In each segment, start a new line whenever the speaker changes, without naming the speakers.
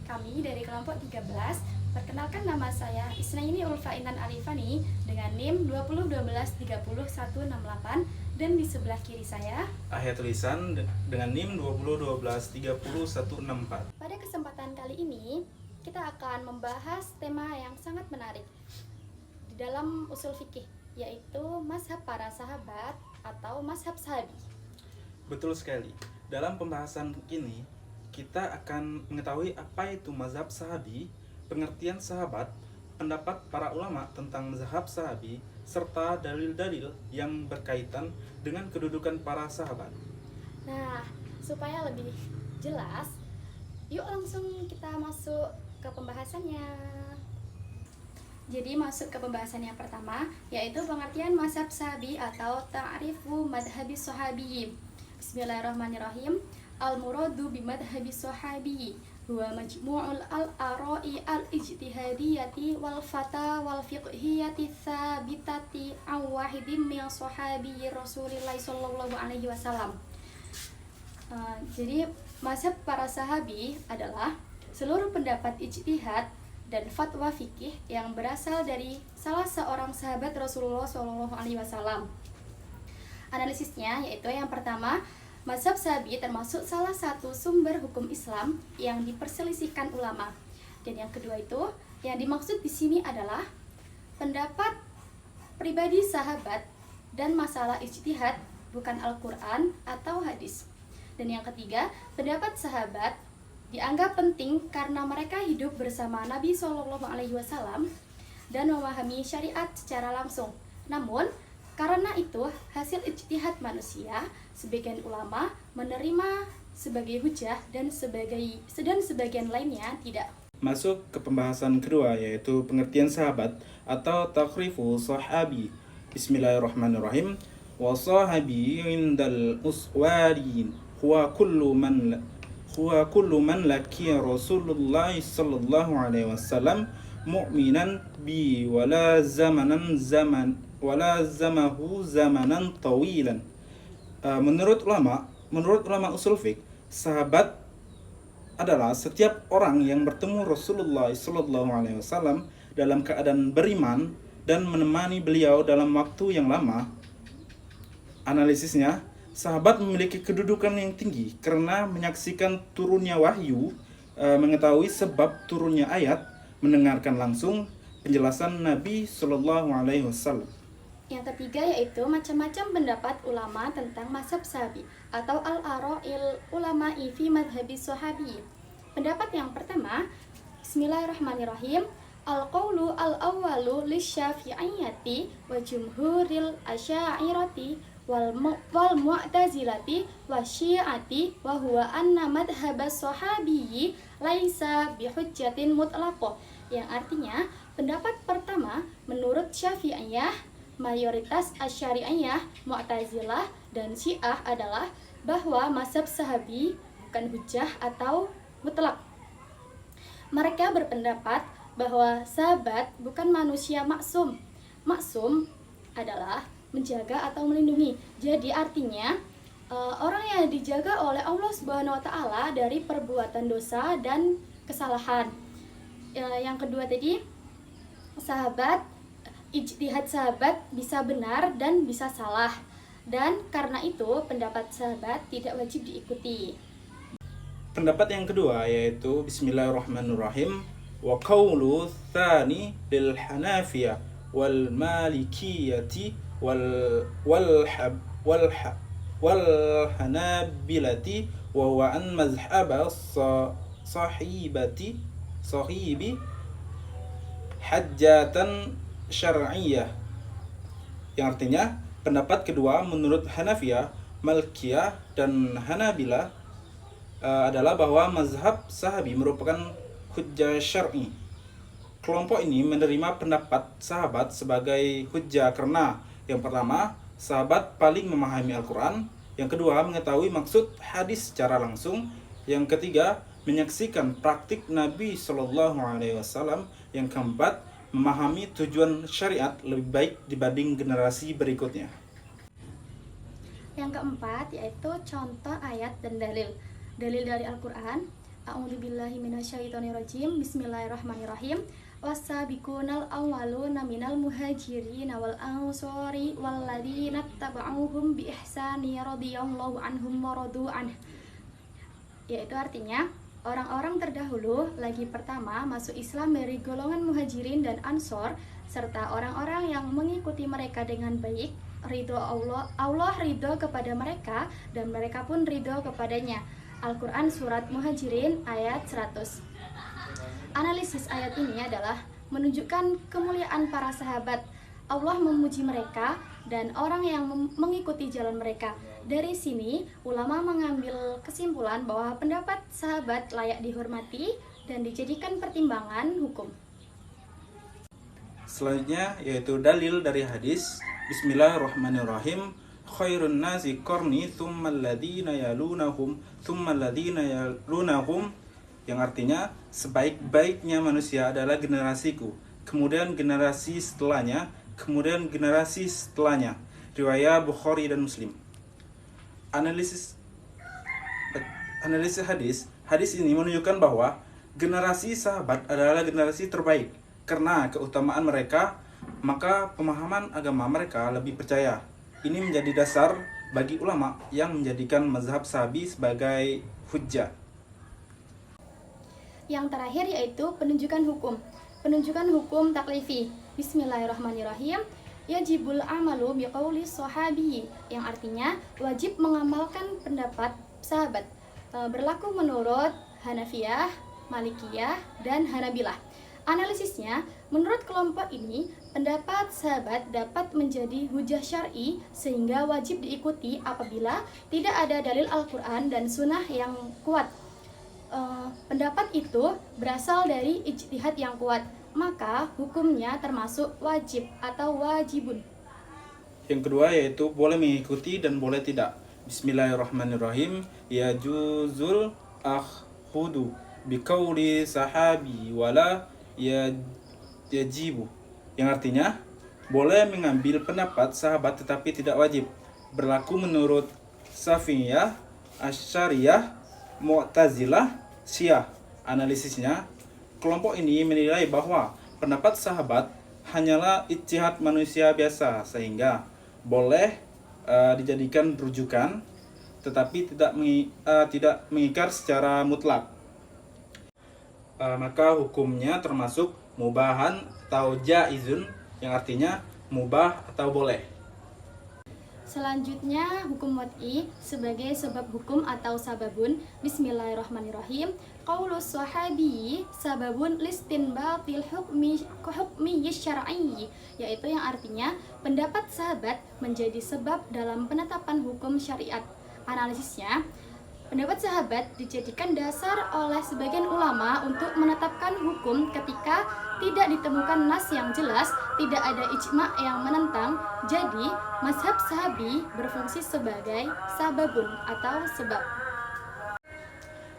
Kami dari kelompok 13. Perkenalkan, nama saya Isnaini Ulfa Intan Arifani dengan NIM 2012303168, dan di sebelah kiri saya
Ahya Tulisan dengan NIM 2012303164.
Pada kesempatan kali ini kita akan membahas tema yang sangat menarik di dalam usul fikih, yaitu mazhab para sahabat atau mazhab sahabi.
Betul sekali. Dalam pembahasan ini, kita akan mengetahui apa itu mazhab sahabi, pengertian sahabat, pendapat para ulama tentang mazhab sahabi, serta dalil-dalil yang berkaitan dengan kedudukan para sahabat.
Nah, supaya lebih jelas, yuk langsung kita masuk ke pembahasannya. Jadi masuk ke pembahasan yang pertama, yaitu pengertian mazhab sahabi atau ta'rifu madhabis sahabi. Bismillahirrahmanirrahim. Al-muradu bimadhabis sahabi huwa majmu'ul al-ara'i al-ijtihadiyati wal fata wal fiqhiyati tsabitati an wahidin min sahabi Rasulillah sallallahu alaihi wasallam. Jadi mazhab para sahabi adalah seluruh pendapat ijtihad dan fatwa fikih yang berasal dari salah seorang sahabat Rasulullah SAW. Analisisnya yaitu yang pertama, mazhab sahabi termasuk salah satu sumber hukum Islam yang diperselisihkan ulama. Dan yang kedua itu, yang dimaksud di sini adalah pendapat pribadi sahabat dan masalah ijtihad, bukan Al-Quran atau hadis. Dan yang ketiga, pendapat sahabat dianggap penting karena mereka hidup bersama Nabi SAW dan memahami syariat secara langsung. Namun, karena itu hasil ijtihad manusia, sebagian ulama menerima sebagai hujah dan sebagian lainnya tidak.
Masuk ke pembahasan kedua, yaitu pengertian sahabat atau takhrifu sahabi. Bismillahirrahmanirrahim. Wa sahabi indal uswarin huwa kullu man laqiya Rasulullah sallallahu alaihi wasallam mu'minan bi wala zamahu zamanan tawilan. Menurut ulama usul fiqh, sahabat adalah setiap orang yang bertemu Rasulullah sallallahu alaihi wasallam dalam keadaan beriman dan menemani beliau dalam waktu yang lama. Analisisnya, sahabat memiliki kedudukan yang tinggi karena menyaksikan turunnya wahyu, mengetahui sebab turunnya ayat, mendengarkan langsung penjelasan Nabi sallallahu alaihi wasallam.
Yang ketiga yaitu macam-macam pendapat ulama tentang mazhab sahabi atau al-ara'il ulama'i fi madhabis sahabi. Pendapat yang pertama, Bismillahirrahmanirrahim. Al-qawlu al-awwalu lisyafi'iyyati wa jumhuril asy'ariyati wal mu'tazilati wa syi'ati wa huwa anna madhabas sahabiyyi laisa bihujjatin mutlaqah. Yang artinya, pendapat pertama menurut Syafi'iyah, mayoritas Asy'ariyah, Mu'tazilah, dan Syiah adalah bahwa mazhab sahabi bukan hujjah atau mutlak. Mereka berpendapat bahwa sahabat bukan manusia maksum. Maksum adalah menjaga atau melindungi. Jadi artinya orang yang dijaga oleh Allah Subhanahu wa taala dari perbuatan dosa dan kesalahan. Yang kedua tadi, ijtihad sahabat bisa benar dan bisa salah, dan karena itu pendapat sahabat tidak wajib diikuti.
Pendapat yang kedua yaitu Bismillahirrahmanirrahim. Wa qawlu tsani lil Hanafiyah wal Malikiyati wal Hanabilati wa huwa an mazhab sahibi hajjatan syar'iyyah. Yang artinya, pendapat kedua menurut Hanafiyah, Malikiyah, dan Hanabilah adalah bahwa mazhab sahabi merupakan hujjah syar'i. Kelompok ini menerima pendapat sahabat sebagai hujjah karena yang pertama, sahabat paling memahami Al-Quran, yang kedua, mengetahui maksud hadis secara langsung, yang ketiga, menyaksikan praktik Nabi Shallallahu Alaihi Wasallam, yang keempat, memahami tujuan syariat lebih baik dibanding generasi berikutnya.
Yang keempat yaitu contoh ayat dan dalil. Dalil dari Al-Quran. A'udzubillahi minasyaitonirrajim. Bismillahirrahmanirrahim. Was-sabiqunal awwaluna minal muhajirin wal ansori walladzina tabauhum bi ihsani radhiyallahu anhum wa radu anhu. Yaitu artinya orang-orang terdahulu lagi pertama masuk Islam dari golongan muhajirin dan ansor serta orang-orang yang mengikuti mereka dengan baik. Ridho Allah ridho kepada mereka dan mereka pun ridho kepadanya. Al-Quran Surat Muhajirin ayat 100. Analisis ayat ini adalah menunjukkan kemuliaan para sahabat. Allah memuji mereka dan orang yang mengikuti jalan mereka. Dari sini, ulama mengambil kesimpulan bahwa pendapat sahabat layak dihormati dan dijadikan pertimbangan hukum.
Selanjutnya yaitu dalil dari hadis. Bismillahirrahmanirrahim. Khairun nasi qarni thumma alladhina yalunahum thumma alladhina yalunahum, yang artinya sebaik-baiknya manusia adalah generasiku, kemudian generasi setelahnya, kemudian generasi setelahnya. Riwayat Bukhari dan Muslim. Analisis hadis ini menunjukkan bahwa generasi sahabat adalah generasi terbaik karena keutamaan mereka, maka pemahaman agama mereka lebih percaya. Ini menjadi dasar bagi ulama yang menjadikan mazhab sahabi sebagai hujjah.
Yang terakhir yaitu penunjukan hukum. Penunjukan hukum taklifi. Bismillahirrahmanirrahim. Yajibul amalu biqauli sahabi, yang artinya wajib mengamalkan pendapat sahabat. Berlaku menurut Hanafiyah, Malikiyah, dan Hanabilah. Analisisnya, menurut kelompok ini, pendapat sahabat dapat menjadi hujah syar'i sehingga wajib diikuti apabila tidak ada dalil Al-Quran dan Sunnah yang kuat. Pendapat itu berasal dari ijtihad yang kuat, maka hukumnya termasuk wajib atau wajibun.
Yang kedua yaitu boleh mengikuti dan boleh tidak. Bismillahirrahmanirrahim. Yajuzul akhhudu biqauli sahabi wala yajibu, yang artinya boleh mengambil pendapat sahabat tetapi tidak wajib. Berlaku menurut Syafi'iyah, Asy'ariyah, Mu'tazilah, Syiah. Analisisnya, kelompok ini menilai bahwa pendapat sahabat hanyalah ijtihad manusia biasa sehingga boleh dijadikan rujukan tetapi tidak mengikat secara mutlak. Maka hukumnya termasuk mubahan atau jaizun, yang artinya mubah atau boleh.
Selanjutnya hukum wad'i sebagai sebab hukum atau sababun. Bismillahirrahmanirrahim. Qaulus sahabi sababun listinbatil hukmi syar'i, yaitu yang artinya pendapat sahabat menjadi sebab dalam penetapan hukum syariat. Analisisnya, pendapat sahabat dijadikan dasar oleh sebagian ulama untuk menetapkan hukum ketika tidak ditemukan nas yang jelas, tidak ada ijma' yang menentang. Jadi, mazhab sahabi berfungsi sebagai sababun atau sebab.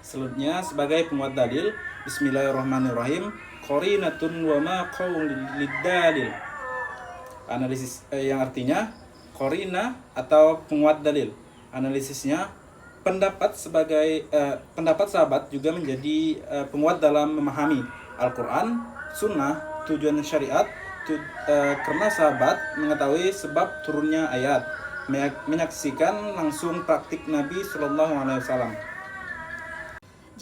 Selanjutnya sebagai penguat dalil. Bismillahirrahmanirrahim. Qarinatun wa ma qaulid dalil. Analisis yang artinya qarina atau penguat dalil. Analisisnya, pendapat sahabat juga menjadi penguat dalam memahami Al-Quran, Sunnah, tujuan syariat, karena sahabat mengetahui sebab turunnya ayat, menyaksikan langsung praktik Nabi SAW.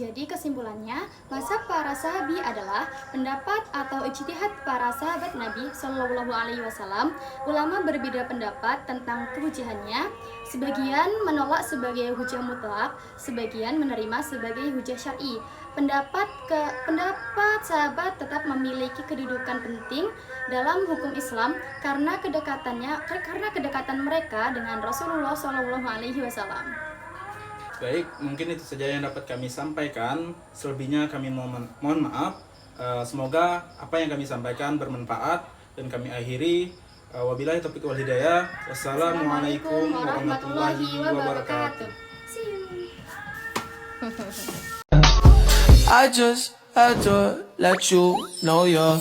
Jadi kesimpulannya, mazhab para sahabi adalah pendapat atau ijtihad para sahabat Nabi Shallallahu Alaihi Wasallam. Ulama berbeda pendapat tentang kehujahannya. Sebagian menolak sebagai hujah mutlak, sebagian menerima sebagai hujah syar'i. Pendapat sahabat tetap memiliki kedudukan penting dalam hukum Islam karena kedekatan mereka dengan Rasulullah Shallallahu Alaihi Wasallam.
Baik, mungkin itu saja yang dapat kami sampaikan. Selebihnya kami mohon maaf. Semoga apa yang kami sampaikan bermanfaat dan kami akhiri. Wabillahi taufiq wal hidayah. Wassalamualaikum warahmatullahi wabarakatuh.
See you.
I just had to let you know you're